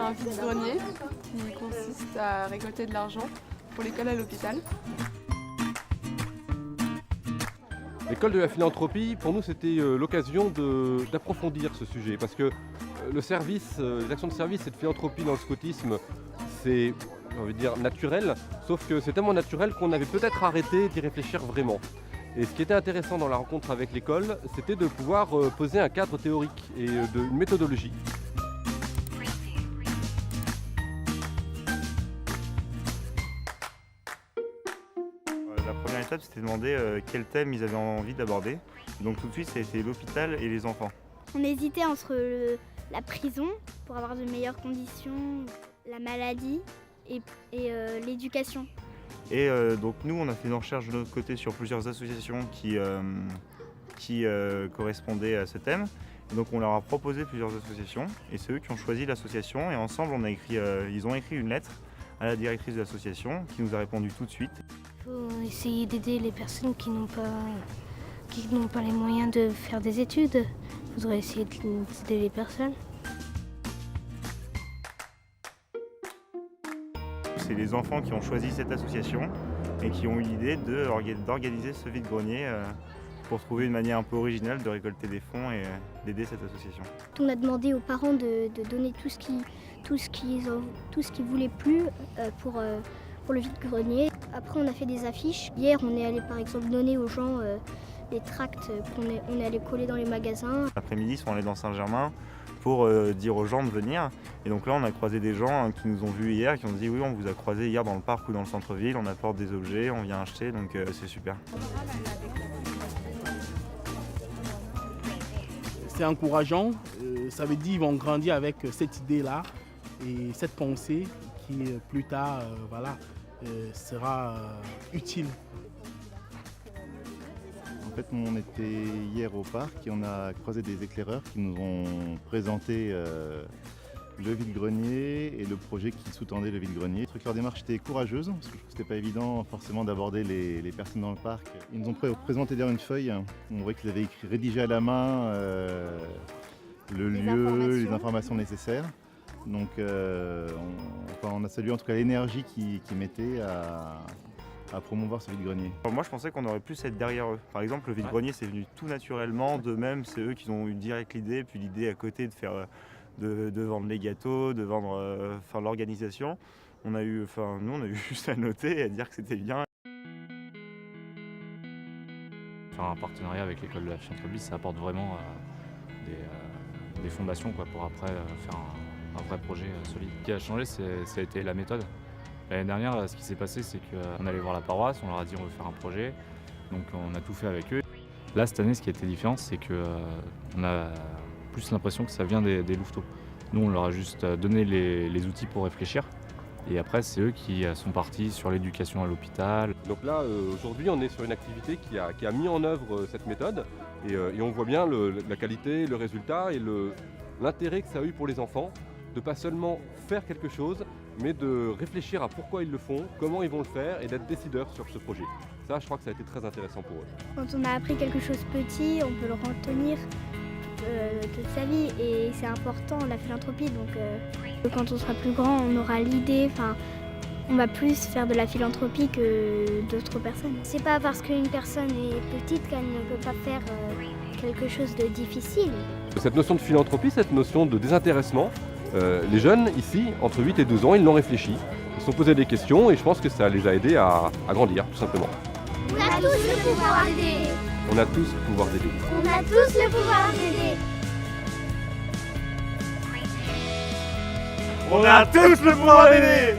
un vide-grenier qui consiste à récolter de l'argent pour l'école à l'hôpital. L'école de la philanthropie, pour nous, c'était l'occasion d'approfondir ce sujet. Parce que le service, les actions de service et de philanthropie dans le scoutisme, c'est, j'ai envie de dire, naturel. Sauf que c'est tellement naturel qu'on avait peut-être arrêté d'y réfléchir vraiment. Et ce qui était intéressant dans la rencontre avec l'école, c'était de pouvoir poser un cadre théorique et une méthodologie. La première étape, c'était de demander quel thème ils avaient envie d'aborder. Donc tout de suite, ça a été l'hôpital et les enfants. On hésitait entre la prison, pour avoir de meilleures conditions, la maladie et l'éducation. Et donc nous, on a fait une recherche de notre côté sur plusieurs associations qui correspondaient à ce thème. Et donc on leur a proposé plusieurs associations et c'est eux qui ont choisi l'association. Et ensemble, ils ont écrit une lettre à la directrice de l'association qui nous a répondu tout de suite. Il faut essayer d'aider les personnes qui n'ont pas les moyens de faire des études. Il faudrait essayer d'aider les personnes. C'est les enfants qui ont choisi cette association et qui ont eu l'idée d'organiser ce vide-grenier pour trouver une manière un peu originale de récolter des fonds et d'aider cette association. On a demandé aux parents de donner tout ce qu'ils voulaient plus pour le vide-grenier. Après, on a fait des affiches. Hier, on est allé par exemple donner aux gens des tracts qu'on est allé coller dans les magasins. L'après-midi, ils sont allés dans Saint-Germain pour dire aux gens de venir. Et donc là, on a croisé des gens qui nous ont vus hier, qui ont dit oui, on vous a croisé hier dans le parc ou dans le centre-ville, on apporte des objets, on vient acheter, donc c'est super. C'est encourageant, ça veut dire qu'ils vont grandir avec cette idée-là et cette pensée qui plus tard sera utile. En fait, on était hier au parc et on a croisé des éclaireurs qui nous ont présenté le vide-grenier et le projet qui sous-tendait le vide-grenier. Je trouve que leur démarche était courageuse parce que je trouve que c'était pas évident forcément d'aborder les personnes dans le parc. Ils nous ont présenté d'ailleurs une feuille, on voit qu'ils avaient rédigé à la main le lieu, les informations nécessaires. Donc on a salué en tout cas l'énergie qu'ils mettaient à promouvoir ce vide-grenier. Moi, je pensais qu'on aurait pu être derrière eux. Par exemple, le vide-grenier, c'est venu tout naturellement d'eux-mêmes. C'est eux qui ont eu direct l'idée, puis l'idée à côté de vendre les gâteaux, de vendre l'organisation. Nous, on a eu juste à noter et à dire que c'était bien. Faire un partenariat avec l'école de la philanthropie, ça apporte vraiment des fondations pour après faire un vrai projet solide. Ce qui a changé, ça a été la méthode. L'année dernière, ce qui s'est passé, c'est qu'on allait voir la paroisse, on leur a dit on veut faire un projet, donc on a tout fait avec eux. Là, cette année, ce qui a été différent, c'est qu'on a plus l'impression que ça vient des louveteaux. Nous, on leur a juste donné les outils pour réfléchir, et après, c'est eux qui sont partis sur l'éducation à l'hôpital. Donc là, aujourd'hui, on est sur une activité qui a mis en œuvre cette méthode, et on voit bien la qualité, le résultat et l'intérêt que ça a eu pour les enfants, de pas seulement faire quelque chose, mais de réfléchir à pourquoi ils le font, comment ils vont le faire et d'être décideurs sur ce projet. Ça, je crois que ça a été très intéressant pour eux. Quand on a appris quelque chose petit, on peut le retenir toute sa vie et c'est important la philanthropie. Donc quand on sera plus grand, on aura l'idée, on va plus faire de la philanthropie que d'autres personnes. C'est pas parce qu'une personne est petite qu'elle ne peut pas faire quelque chose de difficile. Cette notion de philanthropie, cette notion de désintéressement, les jeunes ici, entre 8 et 12 ans, ils l'ont réfléchi, ils se sont posés des questions et je pense que ça les a aidés à grandir, tout simplement. On a tous le pouvoir d'aider. On a tous le pouvoir d'aider. On a tous le pouvoir d'aider. On a tous le pouvoir d'aider.